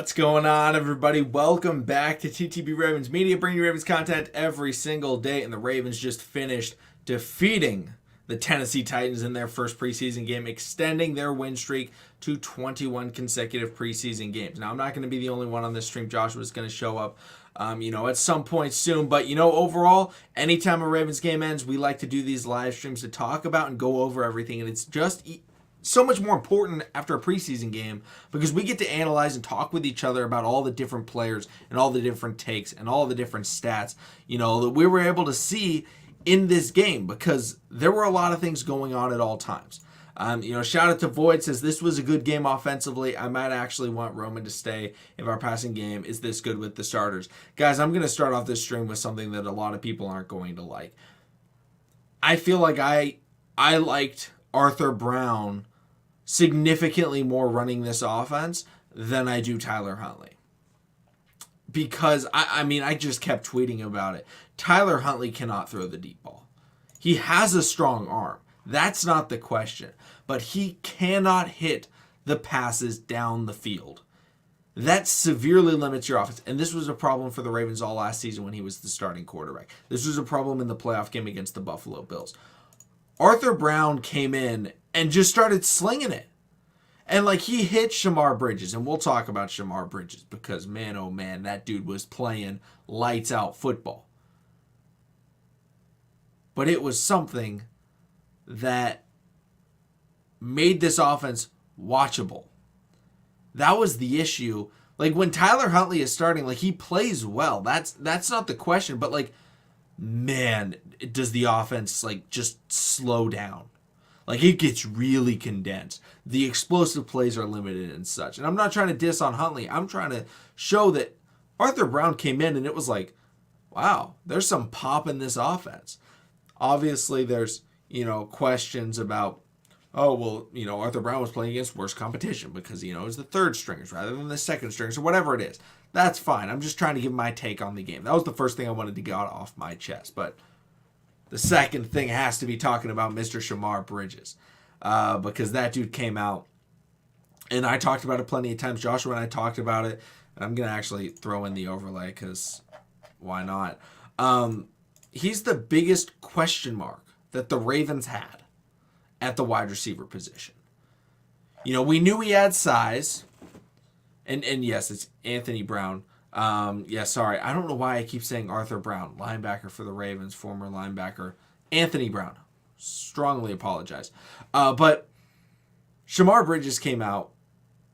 What's going on, everybody? Welcome back to TTB Ravens Media, bringing you Ravens content every single day. And the Ravens just finished defeating the Tennessee Titans in their first preseason game, extending their win streak to 21 consecutive preseason games. Now, I'm not going to be the only one on this stream. Joshua's going to show up, at some point soon. But, overall, anytime a Ravens game ends, we like to do these live streams to talk about and go over everything. And it's just so much more important after a preseason game because we get to analyze and talk with each other about all the different players and all the different takes and all the different stats, that we were able to see in this game because there were a lot of things going on at all times. Shout out to Void, says this was a good game offensively. I might actually want Roman to stay if our passing game is this good with the starters. Guys, I'm going to start off this stream with something that a lot of people aren't going to like. I feel like I liked Arthur Brown significantly more running this offense than I do Tyler Huntley. Because, I just kept tweeting about it. Tyler Huntley cannot throw the deep ball. He has a strong arm. That's not the question. But he cannot hit the passes down the field. That severely limits your offense. And this was a problem for the Ravens all last season when he was the starting quarterback. This was a problem in the playoff game against the Buffalo Bills. Arthur Brown came in and just started slinging it. And he hit Shamar Bridges. And we'll talk about Shamar Bridges because, man, oh man, that dude was playing lights out football. But it was something that made this offense watchable. That was the issue. When Tyler Huntley is starting, he plays well. That's not the question. But, man, does the offense, just slow down. It gets really condensed. The explosive plays are limited and such. And I'm not trying to diss on Huntley. I'm trying to show that Arthur Brown came in and it was wow, there's some pop in this offense. Obviously, there's, questions about, Arthur Brown was playing against worse competition because, it was the third stringers rather than the second stringers or whatever it is. That's fine. I'm just trying to give my take on the game. That was the first thing I wanted to get off my chest. But the second thing has to be talking about Mr. Shamar Bridges because that dude came out, and I talked about it plenty of times. Joshua and I talked about it, and I'm going to actually throw in the overlay because why not? He's the biggest question mark that the Ravens had at the wide receiver position. We knew he had size, and yes, it's Anthony Brown. Sorry. I don't know why I keep saying Arthur Brown, linebacker for the Ravens, former linebacker. Anthony Brown. Strongly apologize. But Shamar Bridges came out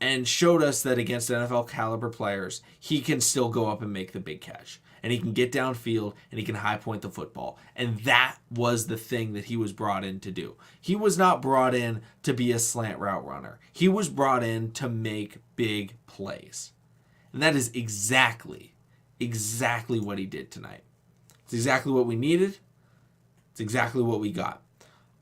and showed us that against NFL caliber players, he can still go up and make the big catch. And he can get downfield and he can high point the football. And that was the thing that he was brought in to do. He was not brought in to be a slant route runner. He was brought in to make big plays. And that is exactly what he did tonight. It's exactly what we needed. It's exactly what we got.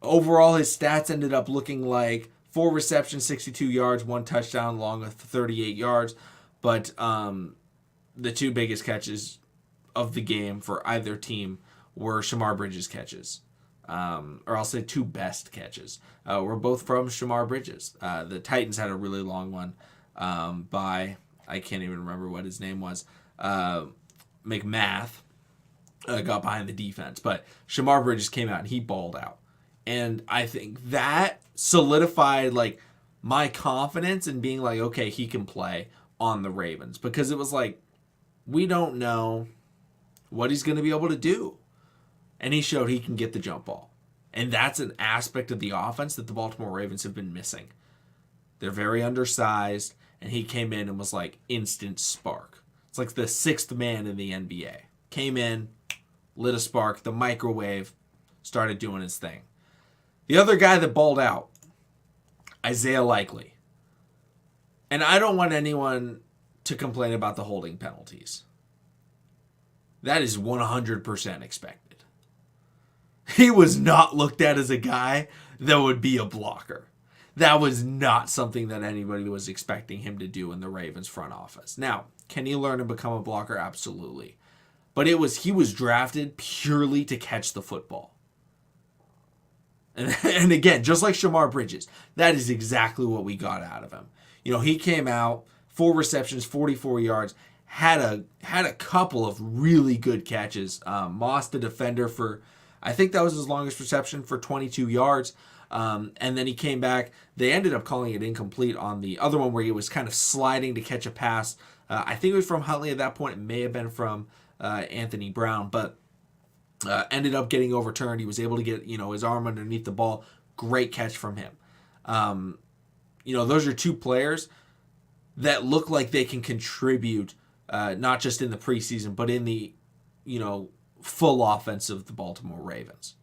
Overall, his stats ended up looking like 4 receptions, 62 yards, 1 touchdown, along with 38 yards. But the 2 biggest catches of the game for either team were Shamar Bridges catches. Or I'll say 2 best catches. Were both from Shamar Bridges. The Titans had a really long one by, I can't even remember what his name was. McMath got behind the defense. But Shamar Bridges came out and he balled out. And I think that solidified my confidence in being okay, he can play on the Ravens. Because it was we don't know what he's going to be able to do. And he showed he can get the jump ball. And that's an aspect of the offense that the Baltimore Ravens have been missing. They're very undersized. And he came in and was instant spark. It's the 6th man in the NBA. Came in, lit a spark, the microwave, started doing his thing. The other guy that balled out, Isaiah Likely. And I don't want anyone to complain about the holding penalties. That is 100% expected. He was not looked at as a guy that would be a blocker. That was not something that anybody was expecting him to do in the Ravens front office. Now, can he learn to become a blocker? Absolutely. But he was drafted purely to catch the football. And again, just like Shamar Bridges, that is exactly what we got out of him. He came out, 4 receptions, 44 yards. Had a couple of really good catches. Moss, the defender, for I think that was his longest reception for 22 yards. And then he came back. They ended up calling it incomplete on the other one where he was kind of sliding to catch a pass. I think it was from Huntley at that point. It may have been from Anthony Brown, but ended up getting overturned. He was able to get his arm underneath the ball. Great catch from him. Those are 2 players that look like they can contribute, not just in the preseason, but in the full offense of the Baltimore Ravens.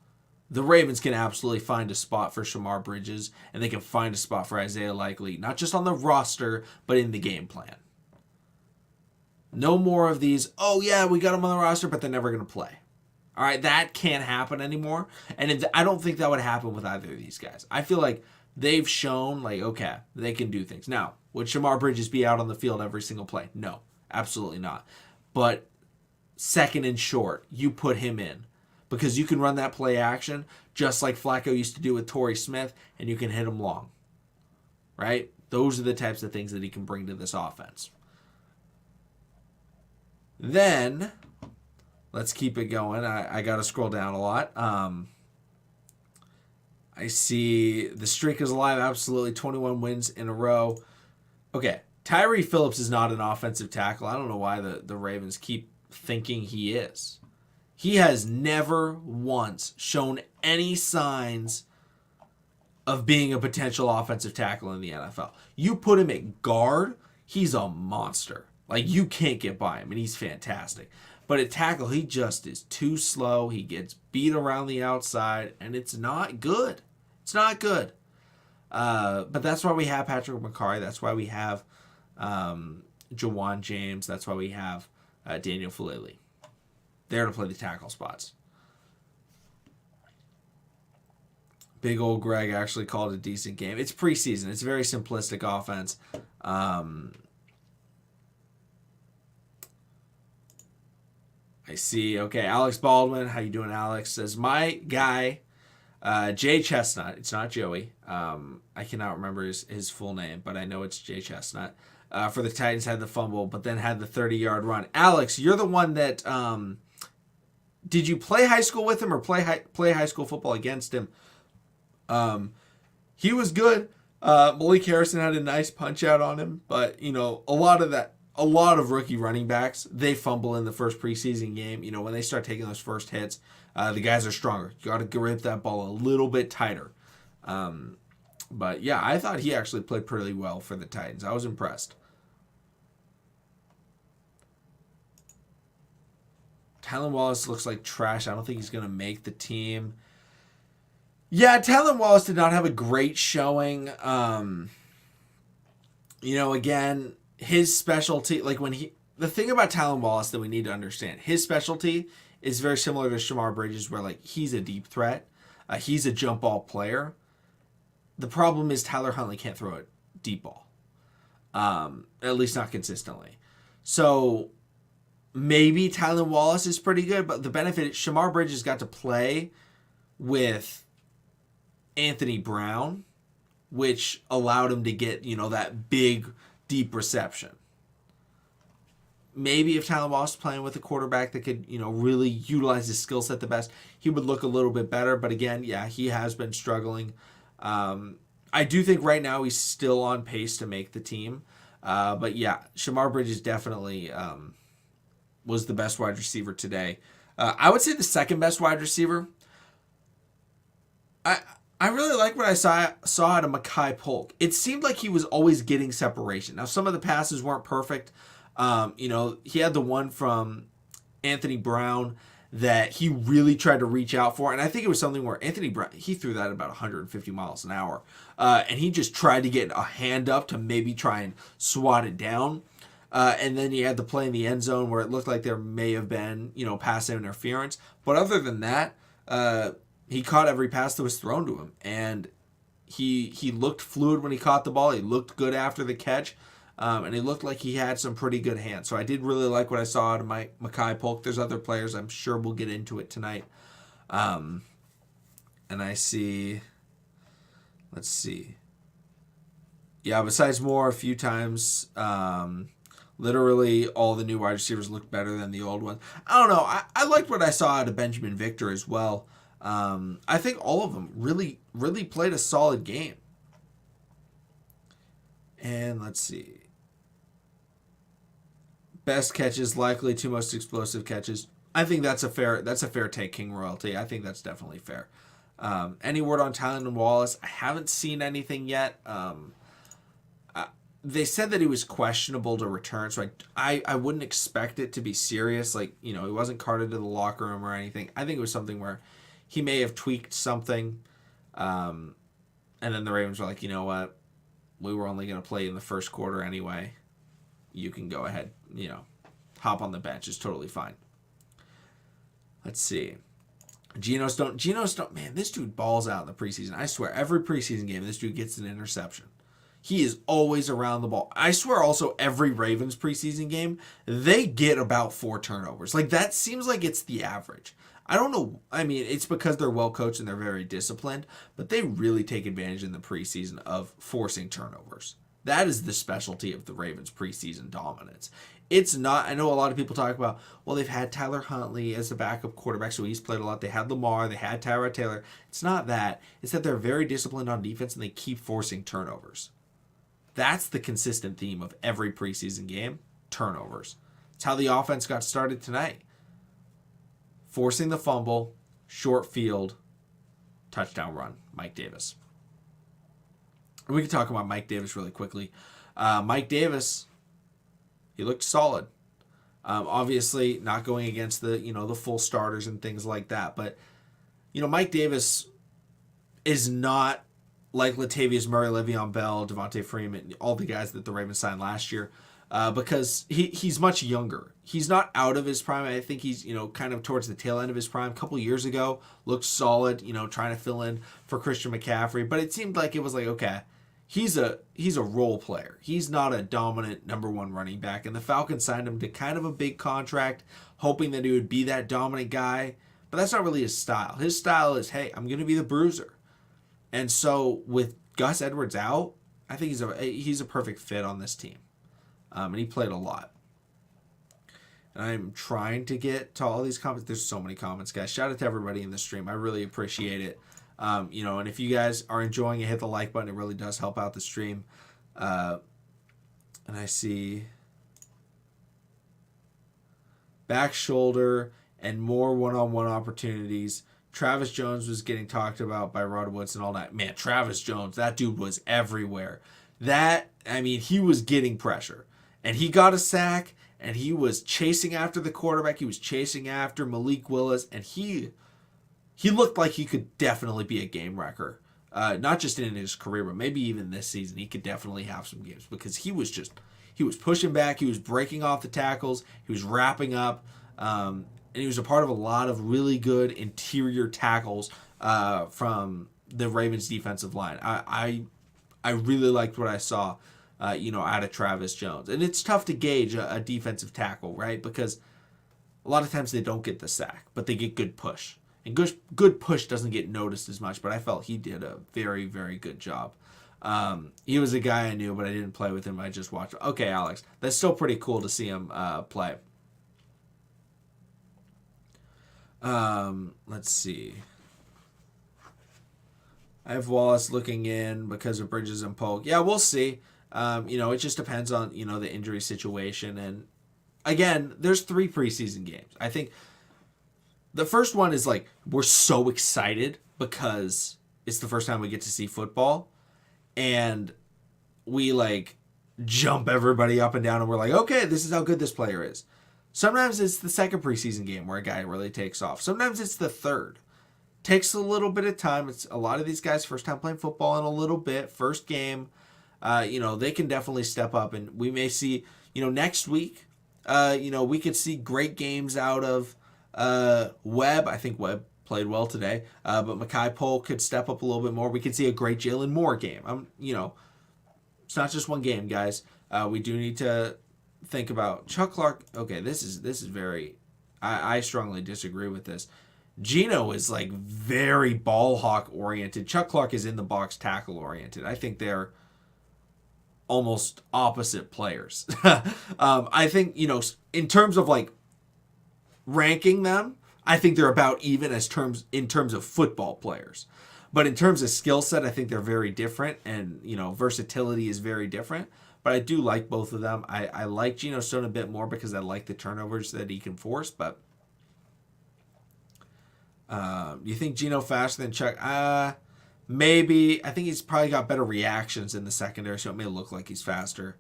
The Ravens can absolutely find a spot for Shamar Bridges, and they can find a spot for Isaiah Likely, not just on the roster, but in the game plan. No more of these, oh yeah, we got them on the roster, but they're never going to play. All right, that can't happen anymore, and I don't think that would happen with either of these guys. I feel like they've shown, okay, they can do things. Now, would Shamar Bridges be out on the field every single play? No, absolutely not. But second and short, you put him in because you can run that play action just like Flacco used to do with Torrey Smith, and you can hit him long, right? Those are the types of things that he can bring to this offense. Then, let's keep it going. I got to scroll down a lot. I see the streak is alive. Absolutely, 21 wins in a row. Okay, Tyree Phillips is not an offensive tackle. I don't know why the Ravens keep thinking he is. He has never once shown any signs of being a potential offensive tackle in the NFL. You put him at guard, he's a monster. You can't get by him, and he's fantastic. But at tackle, he just is too slow. He gets beat around the outside, and it's not good. It's not good. But that's why we have Patrick McCarry. That's why we have Jawan James. That's why we have Daniel Falele. There to play the tackle spots. Big old Greg actually called a decent game. It's preseason. It's a very simplistic offense. I see. Okay, Alex Baldwin. How you doing, Alex? Says, my guy, Jay Chestnut. It's not Joey. I cannot remember his full name, but I know it's Jay Chestnut. For the Titans had the fumble, but then had the 30-yard run. Alex, you're the one that... did you play high school with him or play high school football against him? He was good. Malik Harrison had a nice punch out on him, but, a lot of rookie running backs, they fumble in the first preseason game. When they start taking those first hits, the guys are stronger. You got to grip that ball a little bit tighter. But yeah, I thought he actually played pretty well for the Titans. I was impressed. Talon Wallace looks like trash. I don't think he's going to make the team. Yeah, Talon Wallace did not have a great showing. Again, his specialty, the thing about Talon Wallace that we need to understand, his specialty is very similar to Shamar Bridges, where he's a deep threat. He's a jump ball player. The problem is Tyler Huntley can't throw a deep ball. At least not consistently. So maybe Talon Wallace is pretty good, but the benefit, Shamar Bridges got to play with Anthony Brown, which allowed him to get, that big, deep reception. Maybe if Talon Wallace was playing with a quarterback that could, really utilize his skill set the best, he would look a little bit better. But again, yeah, he has been struggling. I do think right now he's still on pace to make the team. But yeah, Shamar Bridges definitely was the best wide receiver today. I would say the second best wide receiver. I really like what I saw out of Mekhi Polk. It seemed like he was always getting separation. Now, some of the passes weren't perfect. He had the one from Anthony Brown that he really tried to reach out for. And I think it was something where Anthony Brown, he threw that at about 150 miles an hour. And he just tried to get a hand up to maybe try and swat it down. And then he had the play in the end zone where it looked like there may have been, pass interference. But other than that, he caught every pass that was thrown to him. And he looked fluid when he caught the ball. He looked good after the catch. And he looked like he had some pretty good hands. So I did really like what I saw out of Mekhi Polk. There's other players. I'm sure we'll get into it tonight. And I see... Let's see. Yeah, besides Moore a few times, literally all the new wide receivers looked better than the old ones. I don't know. I liked what I saw out of Benjamin Victor as well. I think all of them really, really played a solid game. And let's see. Best catches, likely two most explosive catches. I think that's a fair take, King Royalty. I think that's definitely fair. Any word on Talon Wallace? I haven't seen anything yet. They said that he was questionable to return, so I wouldn't expect it to be serious. Like, he wasn't carted to the locker room or anything. I think it was something where he may have tweaked something, and then the Ravens were like, you know what? We were only going to play in the first quarter anyway. You can go ahead, hop on the bench. It's totally fine. Let's see. Geno Stone, man, this dude balls out in the preseason. I swear, every preseason game, this dude gets an interception. He is always around the ball. I swear also every Ravens preseason game, they get about 4 turnovers. Like, that seems like it's the average. I don't know. I mean, it's because they're well coached and they're very disciplined, but they really take advantage in the preseason of forcing turnovers. That is the specialty of the Ravens preseason dominance. It's not, I know a lot of people talk about, well, they've had Tyler Huntley as the backup quarterback, so he's played a lot. They had Lamar, they had Tyrod Taylor. It's not that. It's that they're very disciplined on defense and they keep forcing turnovers. That's the consistent theme of every preseason game, turnovers. It's how the offense got started tonight. Forcing the fumble, short field, touchdown run, Mike Davis. We can talk about Mike Davis really quickly. Mike Davis, he looked solid. Obviously, not going against the full starters and things like that. But, Mike Davis is not like Latavius Murray, Le'Veon Bell, Devontae Freeman, all the guys that the Ravens signed last year, because he's much younger. He's not out of his prime. I think he's, kind of towards the tail end of his prime. A couple years ago, looked solid, trying to fill in for Christian McCaffrey. But it seemed like it was like, okay, he's a role player. He's not a dominant number one running back. And the Falcons signed him to kind of a big contract, hoping that he would be that dominant guy. But that's not really his style. His style is, hey, I'm going to be the bruiser. And so with Gus Edwards out, I think he's a perfect fit on this team. And he played a lot. And I'm trying to get to all these comments. There's so many comments, guys. Shout out to everybody in the stream. I really appreciate it. And if you guys are enjoying it, hit the like button. It really does help out the stream. And I see back shoulder and more one-on-one opportunities. Travis Jones was getting talked about by Rod Woodson all night. Man, Travis Jones, that dude was everywhere. He was getting pressure. And he got a sack, and he was chasing after the quarterback. He was chasing after Malik Willis, and he looked like he could definitely be a game wrecker. Not just in his career, but maybe even this season. He could definitely have some games because he was pushing back. He was breaking off the tackles. He was wrapping up. And he was a part of a lot of really good interior tackles from the Ravens defensive line. I really liked what I saw, out of Travis Jones. And it's tough to gauge a defensive tackle, right? Because a lot of times they don't get the sack, but they get good push. And good push doesn't get noticed as much, but I felt he did a very, very good job. He was a guy I knew, but I didn't play with him. I just watched. Okay, Alex, that's still pretty cool to see him play. Let's see. I have Wallace looking in because of Bridges and Polk. Yeah, we'll see. It just depends on, the injury situation. And again, there's 3 preseason games. I think the first one is like, we're so excited because it's the first time we get to see football. And we like jump everybody up and down and we're like, okay, this is how good this player is. Sometimes it's the second preseason game where a guy really takes off. Sometimes it's the third. Takes a little bit of time. It's a lot of these guys first time playing football in a little bit. First game, they can definitely step up. And we may see, next week, we could see great games out of Webb. I think Webb played well today. But Mekhi Polk could step up a little bit more. We could see a great Jalen Moore game. It's not just one game, guys. We do need to think about Chuck Clark. Okay, this is very. I strongly disagree with this. Geno is like very ball hawk oriented. Chuck Clark is in the box tackle oriented. I think they're almost opposite players. I think, in terms of like ranking them, I think they're about even in terms of football players. But in terms of skill set, I think they're very different, and versatility is very different. But I do like both of them. I like Geno Stone a bit more because I like the turnovers that he can force. But you think Geno faster than Chuck? Maybe. I think he's probably got better reactions in the secondary, so it may look like he's faster.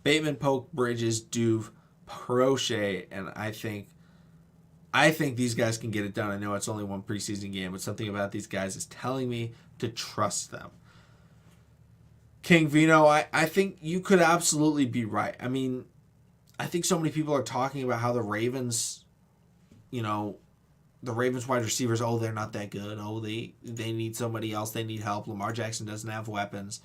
Bateman, Polk, Bridges, Duve, Prochet, and I think these guys can get it done. I know it's only one preseason game, but something about these guys is telling me to trust them. King Vino, I think you could absolutely be right. I mean, I think so many people are talking about how the Ravens, the Ravens wide receivers, they're not that good. They need somebody else. They need help. Lamar Jackson doesn't have weapons.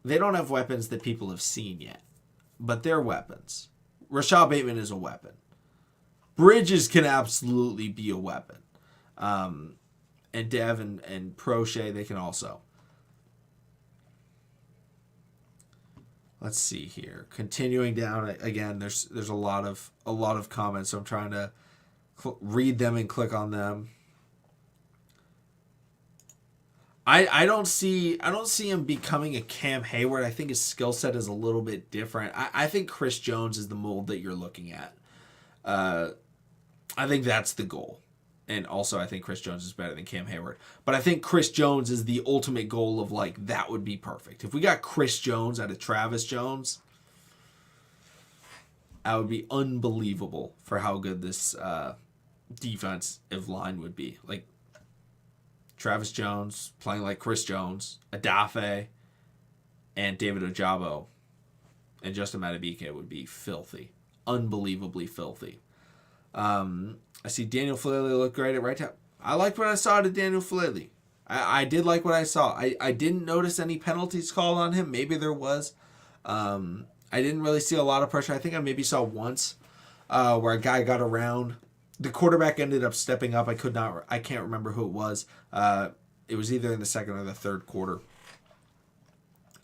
They don't have weapons that people have seen yet, but they're weapons. Rashad Bateman is a weapon. Bridges can absolutely be a weapon. And Dev and Prochet, they can also. Let's see here. Continuing down again, there's a lot of comments, so I'm trying to read them and click on them. I don't see him becoming a Cam Hayward. I think his skill set is a little bit different. I think Chris Jones is the mold that you're looking at. I think that's the goal. And also, I think Chris Jones is better than Cam Hayward. But I think Chris Jones is the ultimate goal of, like, that would be perfect. If we got Chris Jones out of Travis Jones, that would be unbelievable for how good this defensive line would be. Like, Travis Jones playing like Chris Jones, Adafe, and David Ojabo, and Justin Madubuike would be filthy. Unbelievably filthy. I see Daniel Falele look great at right tackle. I liked what I saw to Daniel Falele. I did like what I saw. I didn't notice any penalties called on him. Maybe there was. I didn't really see a lot of pressure. I think I maybe saw once where a guy got around. The quarterback ended up stepping up. I can't remember who it was. It was either in the second or the third quarter.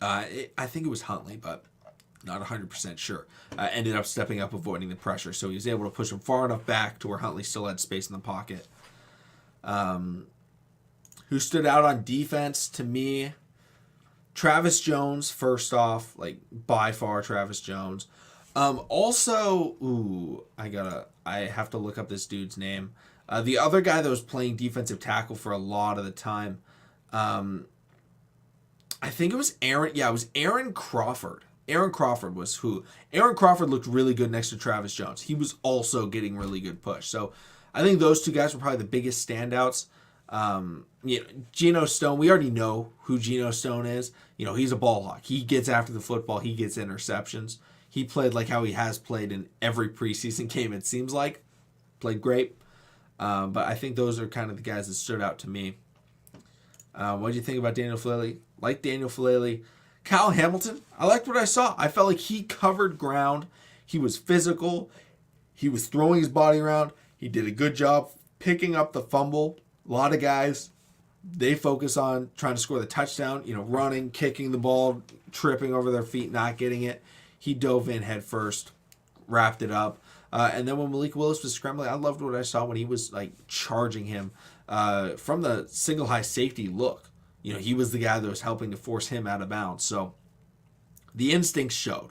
I think it was Huntley, but not 100% sure. Ended up stepping up, avoiding the pressure. So he was able to push him far enough back to where Huntley still had space in the pocket. Who stood out on defense to me? Travis Jones, first off, like by far Travis Jones. Also, I have to look up this dude's name. The other guy that was playing defensive tackle for a lot of the time, I think it was Aaron. Yeah, it was Aaron Crawford. Aaron Crawford was who. Aaron Crawford looked really good next to Travis Jones. He was also getting really good push. So I think those two guys were probably the biggest standouts. Geno Stone, we already know who Geno Stone is. He's a ball hawk. He gets after the football. He gets interceptions. He played like how he has played in every preseason game, it seems like. Played great. But I think those are kind of the guys that stood out to me. What do you think about Daniel Falele? Like Daniel Falele. Kyle Hamilton, I liked what I saw. I felt like he covered ground. He was physical. He was throwing his body around. He did a good job picking up the fumble. A lot of guys, they focus on trying to score the touchdown, running, kicking the ball, tripping over their feet, not getting it. He dove in head first, wrapped it up. And then when Malik Willis was scrambling, I loved what I saw when he was like charging him from the single high safety look. He was the guy that was helping to force him out of bounds. So the instincts showed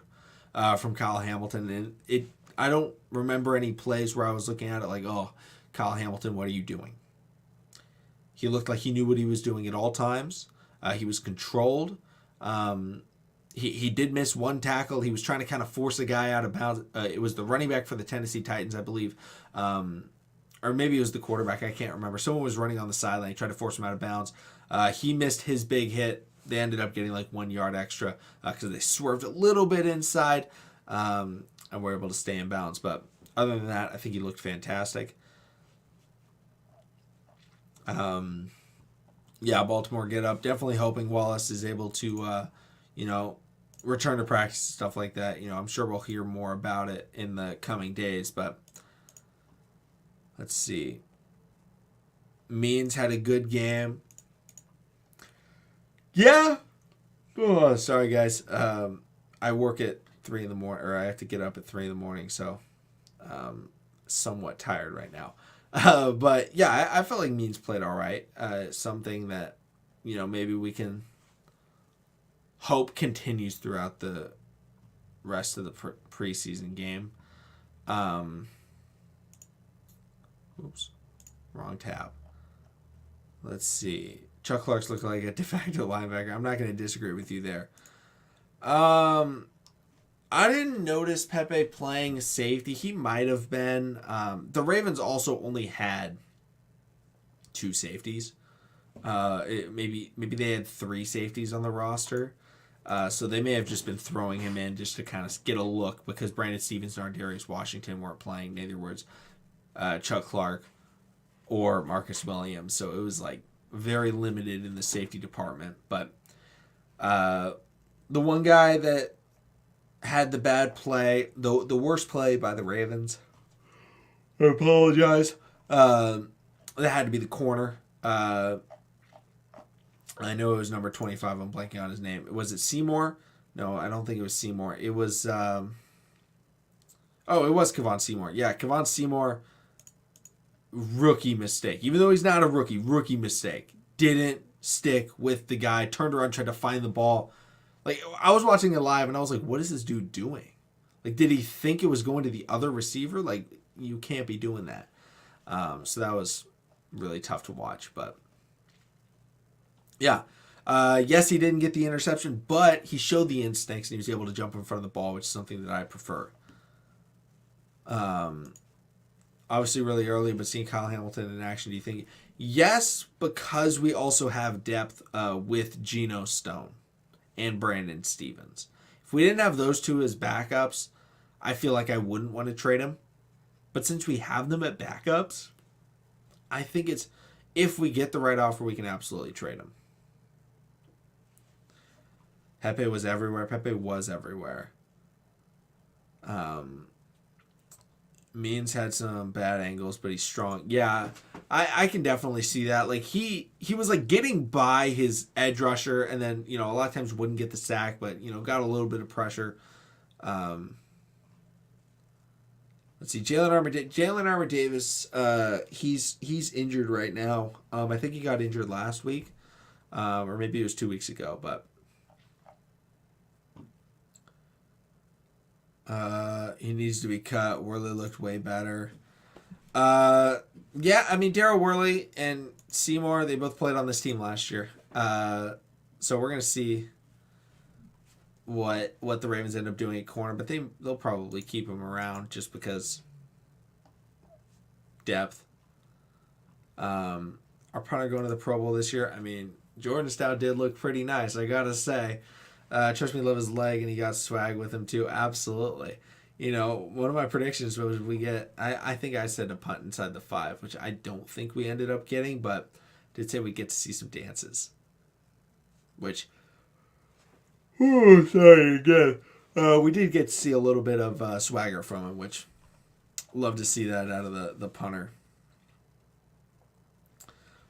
from Kyle Hamilton. And I don't remember any plays where I was looking at it like, oh, Kyle Hamilton, what are you doing? He looked like he knew what he was doing at all times. He was controlled. He did miss one tackle. He was trying to kind of force a guy out of bounds. It was the running back for the Tennessee Titans, I believe. Or maybe it was the quarterback. I can't remember. Someone was running on the sideline. He tried to force him out of bounds. He missed his big hit. They ended up getting like 1 yard extra because they swerved a little bit inside and were able to stay in bounds. But other than that, I think he looked fantastic. Baltimore get up. Definitely hoping Wallace is able to, return to practice, stuff like that. I'm sure we'll hear more about it in the coming days, but let's see. Means had a good game. Yeah, Oh, sorry guys. I work at 3 in the morning, or I have to get up at 3 in the morning, so somewhat tired right now. But yeah, I felt like Means played all right. Something that maybe we can hope continues throughout the rest of the preseason game. Oops, wrong tab. Let's see. Chuck Clark's looked like a de facto linebacker. I'm not going to disagree with you there. I didn't notice Pepe playing safety. He might have been. The Ravens also only had 2 safeties. Maybe they had 3 safeties on the roster. So they may have just been throwing him in just to kind of get a look because Brandon Stevens and Ardarius Washington weren't playing. In other words, Chuck Clark or Marcus Williams. So it was like very limited in the safety department. But the one guy that had the bad play, the worst play by the Ravens, I apologize, that had to be the corner. I know it was number 25. I'm blanking on his name. Was it Seymour? No, I don't think it was Seymour. It was, it was Kevon Seymour. Yeah, Kevon Seymour, rookie mistake. Even though he's not a rookie mistake. Didn't stick with the guy, turned around, tried to find the ball. Like, I was watching it live, and I was like, what is this dude doing? Like, did he think it was going to the other receiver? Like, you can't be doing that. So that was really tough to watch, but yeah. Yes, he didn't get the interception, but he showed the instincts and he was able to jump in front of the ball, which is something that I prefer. Obviously really early, but seeing Kyle Hamilton in action, do you think? Yes, because we also have depth with Geno Stone and Brandon Stevens. If we didn't have those two as backups, I feel like I wouldn't want to trade them. But since we have them at backups, I think it's, if we get the right offer, we can absolutely trade them. Pepe was everywhere. Means had some bad angles, but he's strong. Yeah, I can definitely see that. Like he was like getting by his edge rusher, and then a lot of times wouldn't get the sack, but got a little bit of pressure. Let's see, Jalen Armour Davis. He's injured right now. I think he got injured last week, or maybe it was 2 weeks ago, but. He needs to be cut. Worley looked way better. Yeah, I mean, Darryl Worley and Seymour, they both played on this team last year. So we're going to see what the Ravens end up doing at corner, but they'll probably keep him around just because depth. Our punter going to the Pro Bowl this year, I mean, Jordan Stout did look pretty nice, I got to say. Trust me, love his leg, and he got swag with him too. Absolutely. One of my predictions was we get, I think I said a punt inside the 5, which I don't think we ended up getting, but did say we get to see some dances. Which, sorry again. We did get to see a little bit of swagger from him, which love to see that out of the punter.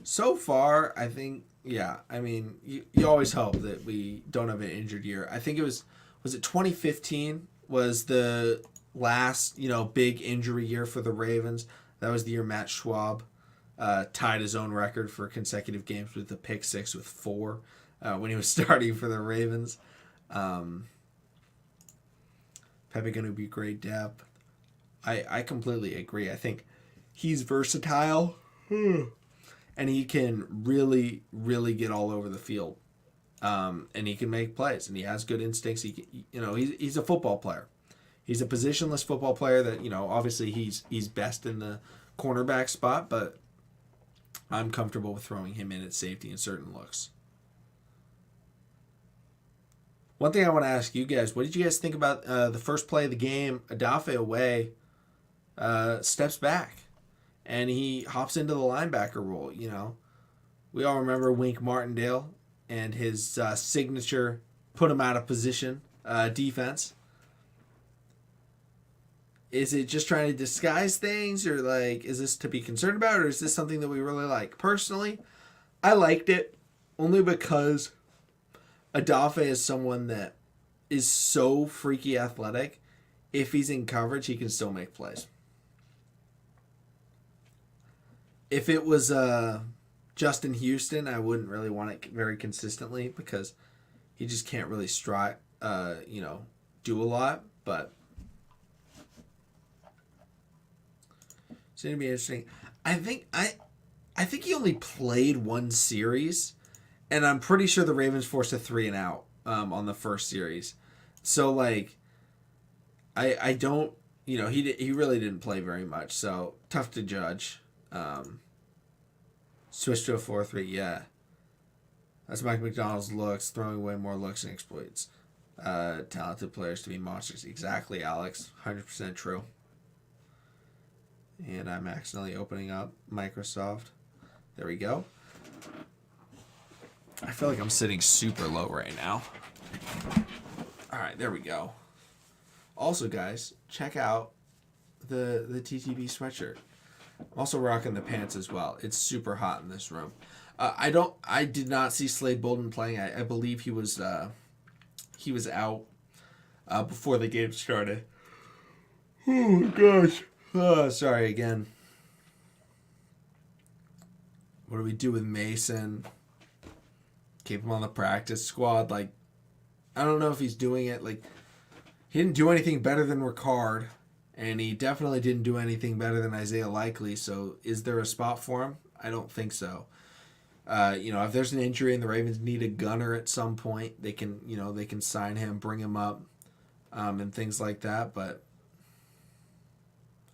So far, I think, yeah, I mean, you always hope that we don't have an injured year. I think it was it 2015 was the last, big injury year for the Ravens. That was the year Matt Schwab tied his own record for consecutive games with the pick 6 with 4 when he was starting for the Ravens. Pepe going to be great depth. I completely agree. I think he's versatile. And he can really, really get all over the field. And he can make plays. And he has good instincts. He's a football player. He's a positionless football player that, obviously he's best in the cornerback spot. But I'm comfortable with throwing him in at safety in certain looks. One thing I want to ask you guys, what did you guys think about the first play of the game? Adafe away steps back. And he hops into the linebacker role, We all remember Wink Martindale and his signature put him out of position defense. Is it just trying to disguise things, or is this to be concerned about, or is this something that we really like? Personally, I liked it only because Adafe is someone that is so freaky athletic. If he's in coverage, he can still make plays. If it was Justin Houston, I wouldn't really want it very consistently because he just can't really do a lot. But it's going to be interesting. I think he only played one series, and I'm pretty sure the Ravens forced a 3-and-out on the first series. So like, I don't, he really didn't play very much. So tough to judge. Switch to a 4-3, yeah. That's Mike McDonald's looks, throwing away more looks and exploits. Talented players to be monsters. Exactly, Alex. 100% true. And I'm accidentally opening up Microsoft. There we go. I feel like I'm sitting super low right now. All right, there we go. Also, guys, check out the TTB sweatshirt. I'm also rocking the pants as well. It's super hot in this room. I did not see Slade Bolden playing. I believe he was out before the game started. Oh my gosh. Sorry again. What do we do with Mason? Keep him on the practice squad. Like, I don't know if he's doing it. Like, he didn't do anything better than Ricard, and he definitely didn't do anything better than Isaiah Likely. So, is there a spot for him? I don't think so. If there's an injury and the Ravens need a gunner at some point, they can sign him, bring him up, and things like that. But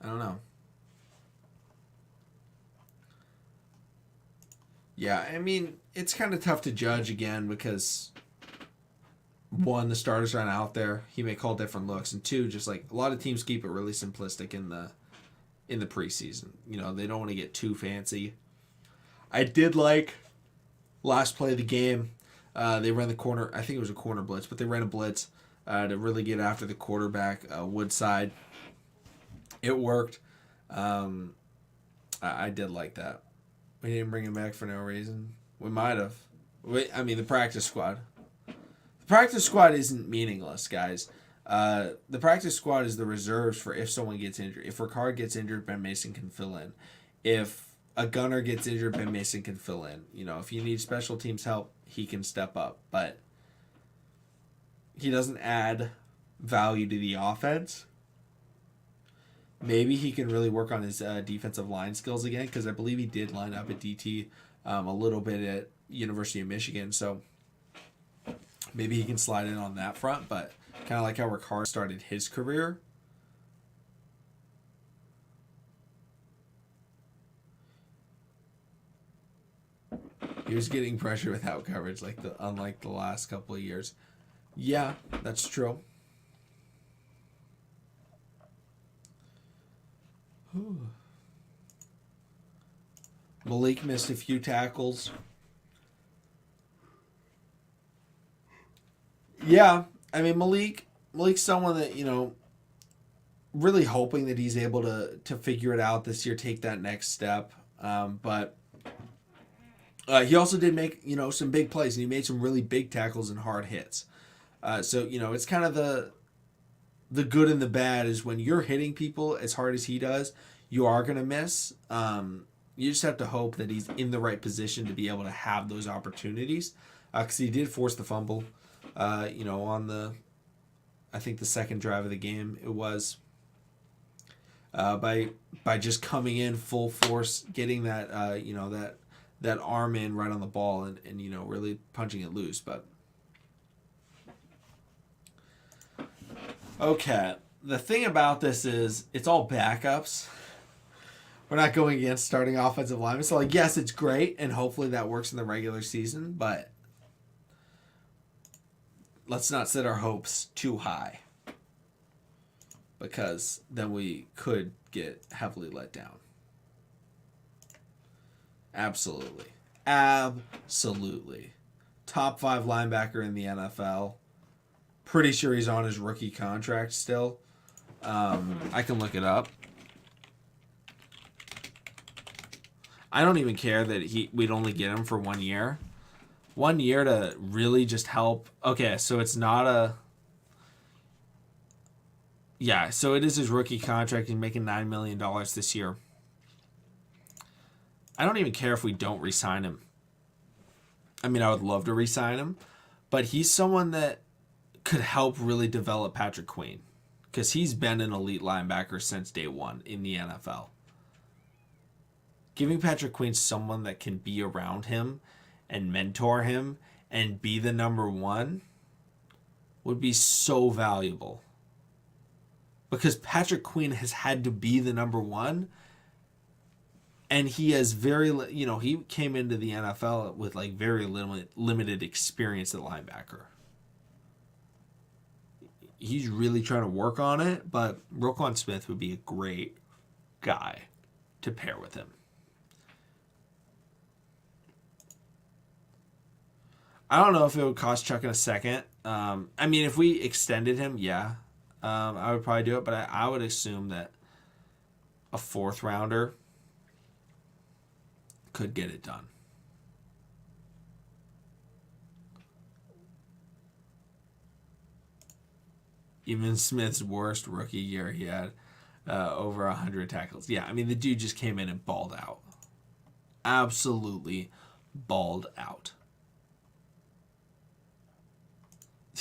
I don't know. Yeah, I mean, it's kind of tough to judge again because, one, the starters aren't out there. He may call different looks. And two, just like a lot of teams keep it really simplistic in the preseason. They don't want to get too fancy. I did like last play of the game. They ran the corner. I think it was a corner blitz, but they ran a blitz to really get after the quarterback, Woodside. It worked. I did like that. We didn't bring him back for no reason. We might have. The practice squad. The practice squad isn't meaningless, guys. The practice squad is the reserves for if someone gets injured. If Ricard gets injured, Ben Mason can fill in. If a gunner gets injured, Ben Mason can fill in. If you need special teams help, he can step up. But he doesn't add value to the offense. Maybe he can really work on his defensive line skills again, because I believe he did line up at DT a little bit at University of Michigan. So maybe he can slide in on that front, but kind of like how Ricard started his career. He was getting pressure without coverage, unlike the last couple of years. Yeah, that's true. Malik missed a few tackles. Yeah, Malik's someone that, really hoping that he's able to figure it out this year, take that next step. But he also did make, some big plays, and he made some really big tackles and hard hits. So, it's kind of the good and the bad is when you're hitting people as hard as he does, you are going to miss. You just have to hope that he's in the right position to be able to have those opportunities. Because he did force the fumble, on I think the second drive of the game it was. By just coming in full force, getting that, that arm in right on the ball and really punching it loose. But okay, the thing about this is it's all backups. We're not going against starting offensive linemen. So, yes, it's great, and hopefully that works in the regular season, but let's not set our hopes too high, because then we could get heavily let down. Absolutely. Top 5 linebacker in the NFL. Pretty sure he's on his rookie contract still. I can look it up. I don't even care that we'd only get him for 1 year. 1 year to really just help. Okay, so it's not a... Yeah, so it is his rookie contract. He's making $9 million this year. I don't even care if we don't re-sign him. I mean, I would love to re-sign him, but he's someone that could help really develop Patrick Queen because he's been an elite linebacker since day one in the NFL. Giving Patrick Queen someone that can be around him and mentor him and be the number one would be so valuable. Because Patrick Queen has had to be the number one, and he has he came into the NFL with like very limited experience at linebacker. He's really trying to work on it, but Roquan Smith would be a great guy to pair with him. I don't know if it would cost Chuck in a second. I mean, if we extended him, yeah. I would probably do it, but I would assume that a 4th rounder could get it done. Even Smith's worst rookie year, he had over 100 tackles. Yeah, I mean, the dude just came in and balled out. Absolutely balled out.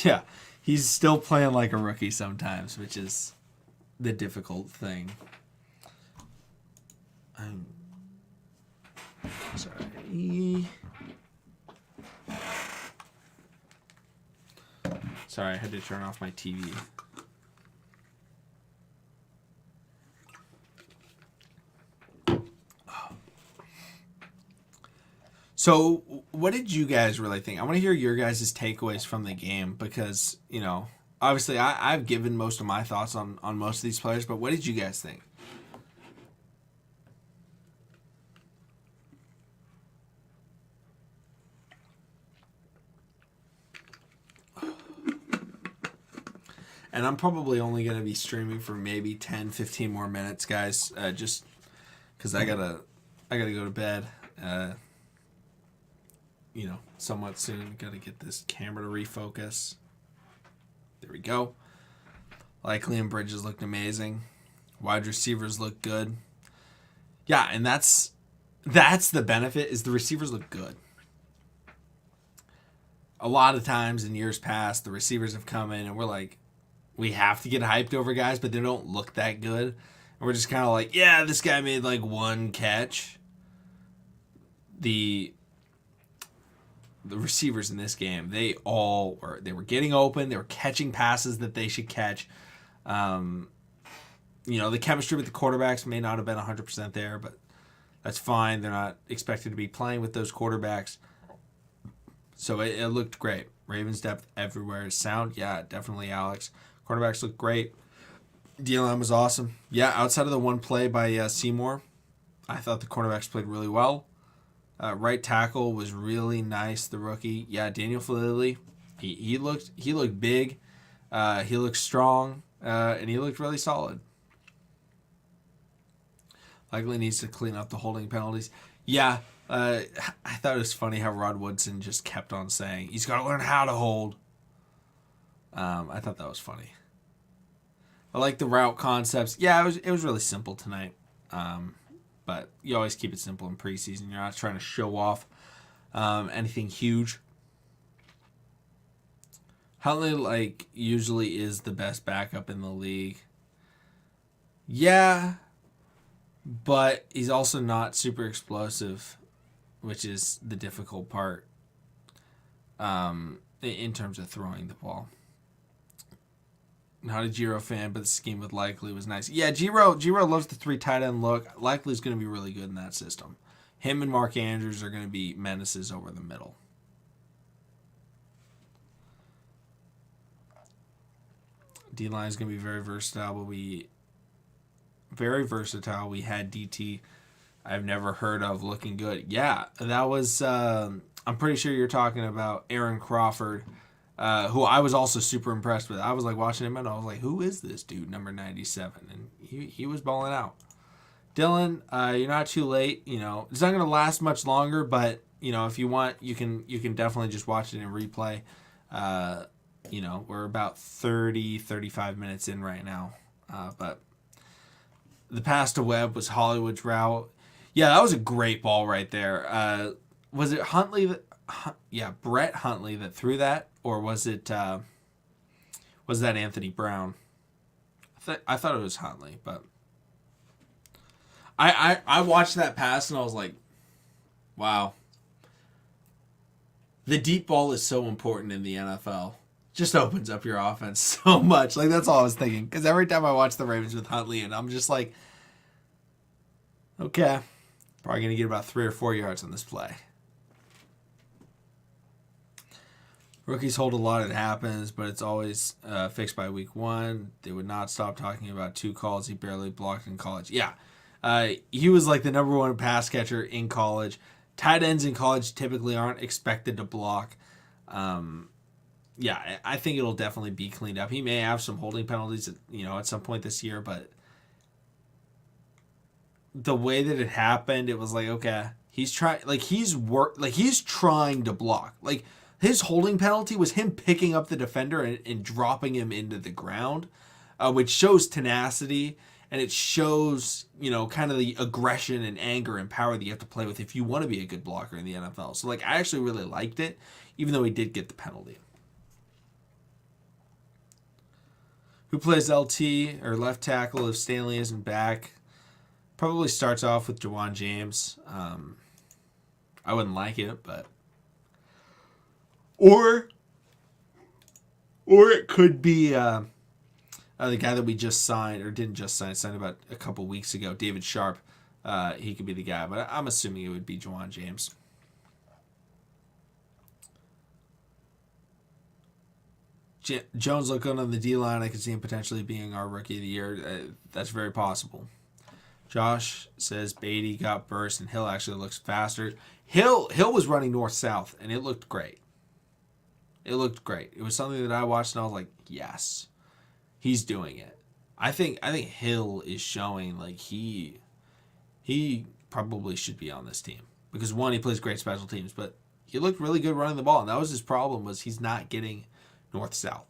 Yeah, he's still playing like a rookie sometimes, which is the difficult thing. I'm sorry. Sorry, I had to turn off my TV. So, what did you guys really think? I want to hear your guys' takeaways from the game because, obviously I've given most of my thoughts on most of these players, but what did you guys think? And I'm probably only going to be streaming for maybe 10, 15 more minutes, guys, just because I gotta go to bed. Somewhat soon. Got to get this camera to refocus. There we go. Likely and Bridges looked amazing. Wide receivers look good. Yeah, and that's the benefit is the receivers look good. A lot of times in years past, the receivers have come in and we're like, we have to get hyped over guys, but they don't look that good. And we're just kind of like, yeah, this guy made like one catch. The receivers in this game, they were getting open. They were catching passes that they should catch. The chemistry with the quarterbacks may not have been 100% there, but that's fine. They're not expected to be playing with those quarterbacks. So it looked great. Ravens depth everywhere. Sound, yeah, definitely Alex. Quarterbacks looked great. DLM was awesome. Yeah, outside of the one play by Seymour, I thought the cornerbacks played really well. Right tackle was really nice, the rookie. Yeah, Daniel Falili, he looked big. He looked strong, and he looked really solid. Likely needs to clean up the holding penalties. Yeah, I thought it was funny how Rod Woodson just kept on saying, he's got to learn how to hold. I thought that was funny. I like the route concepts. Yeah, it was really simple tonight. But you always keep it simple in preseason. You're not trying to show off anything huge. Huntley, usually is the best backup in the league. Yeah, but he's also not super explosive, which is the difficult part in terms of throwing the ball. Not a Giro fan, but the scheme with Likely was nice. Yeah, Giro loves the 3 tight end look. Likely's going to be really good in that system. Him and Mark Andrews are going to be menaces over the middle. D-line is going to be very versatile, but very versatile. We had DT I've never heard of looking good. Yeah, that was, I'm pretty sure you're talking about Aaron Crawford, who I was also super impressed with. I was watching him and I was like, who is this dude, number 97? And he was balling out. Dylan, you're not too late. It's not going to last much longer, but if you want, you can definitely just watch it in replay. We're about 35 minutes in right now. But the pass to Webb was Hollywood's route. Yeah, that was a great ball right there. Was it Huntley Brett Huntley that threw that, or was that Anthony Brown? I thought it was Huntley, but I watched that pass and I was like, wow. The deep ball is so important in the NFL. Just opens up your offense so much. Like, that's all I was thinking. Because every time I watch the Ravens with Huntley, and I'm just like, okay, probably going to get about 3 or 4 yards on this play. Rookies hold a lot. It happens, but it's always fixed by week 1. They would not stop talking about 2 calls he barely blocked in college. Yeah, he was like the number 1 pass catcher in college. Tight ends in college typically aren't expected to block. I think it'll definitely be cleaned up. He may have some holding penalties, at some point this year, but the way that it happened, it was like, okay, he's trying to block. Like, his holding penalty was him picking up the defender and dropping him into the ground, which shows tenacity. And it shows, kind of the aggression and anger and power that you have to play with if you want to be a good blocker in the NFL. So, I actually really liked it, even though he did get the penalty. Who plays LT or left tackle if Stanley isn't back? Probably starts off with Jawan James. I wouldn't like it, but... Or it could be... the guy that we just signed, or didn't just sign, signed about a couple weeks ago, David Sharp. He could be the guy, but I'm assuming it would be Jawan James. Jones looked good on the D-line. I could see him potentially being our Rookie of the Year. That's very possible. Josh says Beatty got burst, and Hill actually looks faster. Hill was running north-south, and it looked great. It looked great. It was something that I watched, and I was like, yes. He's doing it. I think Hill is showing like he probably should be on this team because 1, he plays great special teams, but he looked really good running the ball, and that was his problem, was he's not getting north-south.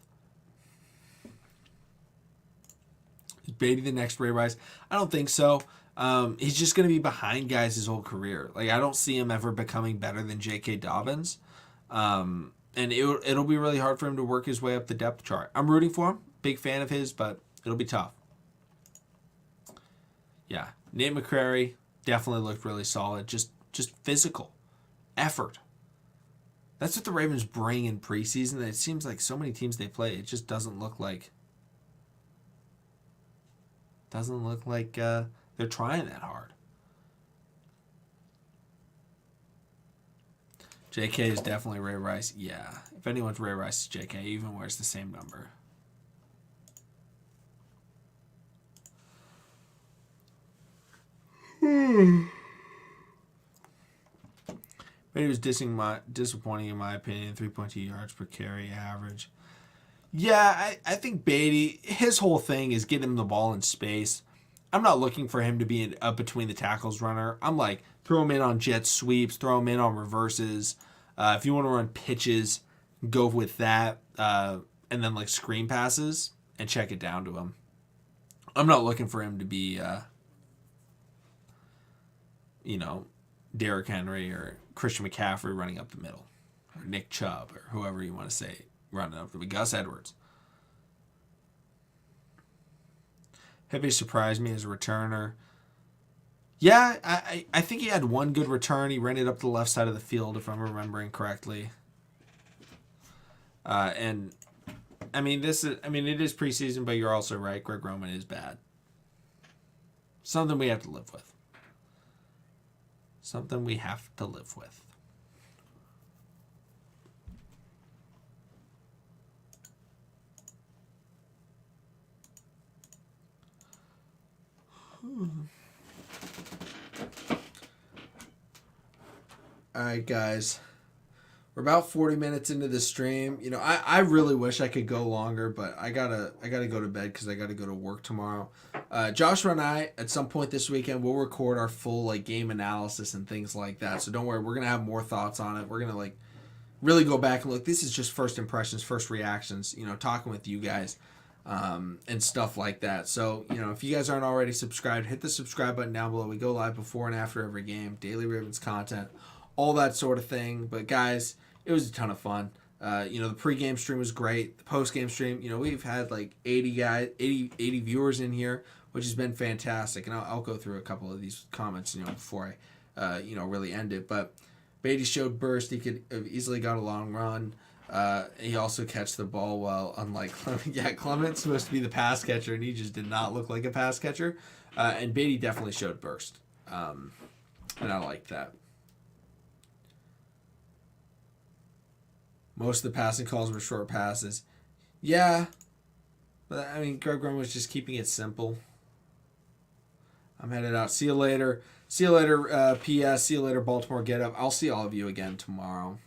Is Beatty the next Ray Rice? I don't think so. He's just going to be behind guys his whole career. Like, I don't see him ever becoming better than J.K. Dobbins, and it'll be really hard for him to work his way up the depth chart. I'm rooting for him. Big fan of his, but it'll be tough. Yeah, Nate McCrary definitely looked really solid. Just physical effort. That's what the Ravens bring in preseason. It seems like so many teams they play, it just doesn't look like they're trying that hard. JK is definitely Ray Rice. Yeah, if anyone's Ray Rice, it's JK. Even wears the same number. But he was disappointing in my opinion. 3.2 yards per carry average. Yeah, I think Beatty, his whole thing is getting him the ball in space. I'm not looking for him to be an up between the tackles runner. I'm like, throw him in on jet sweeps, throw him in on reverses. If you want to run pitches, go with that. And then like screen passes and check it down to him. I'm not looking for him to be, Derrick Henry or Christian McCaffrey running up the middle, or Nick Chubb, or whoever you want to say running up the Gus Edwards. Hippie surprised me as a returner. Yeah, I think he had one good return. He ran it up the left side of the field, if I'm remembering correctly. And it is preseason, but you're also right. Greg Roman is bad. Something we have to live with. Something we have to live with. All right, guys. We're about 40 minutes into the stream. I really wish I could go longer, but I gotta go to bed because I gotta go to work tomorrow. Joshua and I, at some point this weekend, will record our full like game analysis and things like that. So don't worry, we're gonna have more thoughts on it. We're gonna like really go back and look. This is just first impressions, first reactions. Talking with you guys. And stuff like that. So, if you guys aren't already subscribed, hit the subscribe button down below. We go live before and after every game, daily Ravens content, all that sort of thing. But guys, it was a ton of fun. The pregame stream was great. The postgame stream, we've had like 80 viewers in here, which has been fantastic. And I'll go through a couple of these comments, before I, really end it. But Beatty showed burst. He could have easily got a long run. He also catch the ball well, unlike Clement. Yeah, Clement's supposed to be the pass catcher, and he just did not look like a pass catcher. And Beatty definitely showed burst. And I liked that. Most of the passing calls were short passes. Yeah. But, Greg Roman was just keeping it simple. I'm headed out. See you later. See you later, PS. See you later, Baltimore. Get up. I'll see all of you again tomorrow.